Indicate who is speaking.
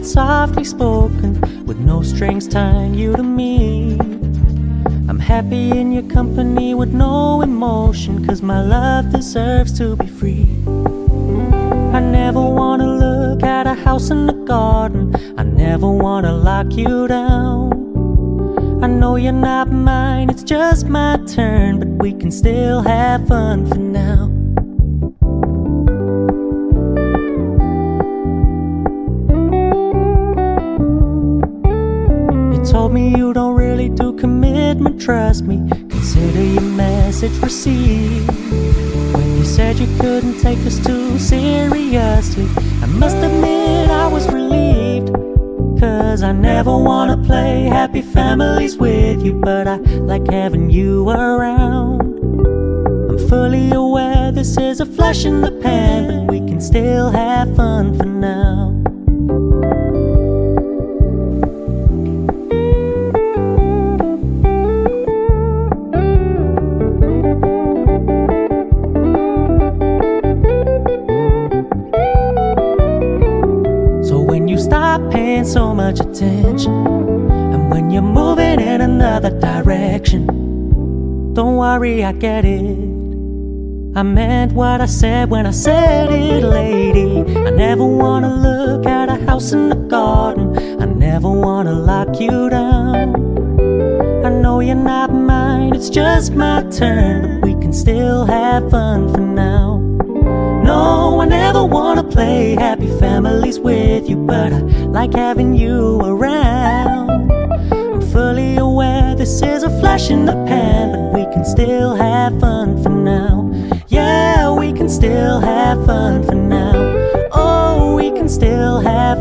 Speaker 1: it's softly spoken, with no strings tying you to me. I'm happy in your company with no emotion, 'cause my love deserves to be free. I never wanna look at a house in the garden, I never wanna lock you down. I know you're not mine, it's just my turn, but we can still have fun for now. You told me you don't really do commitment, trust me, consider your message received. When you said you couldn't take us too seriously, I must admit I was relieved. 'Cause I never wanna play happy families with you, but I like having you around. I'm fully aware this is a flash in the pan, but we can still have fun for now. Paying so much attention, and when you're moving in another direction, don't worry, I get it. I meant what I said when I said it, lady. I never wanna look at a house in the garden, I never wanna lock you down. I know you're not mine, it's just my turn, but we can still have fun for now. No, I never wanna play happy families with you, but I like having you around. I'm fully aware this is a flash in the pan, but we can still have fun for now. Yeah, we can still have fun for now. Oh, we can still have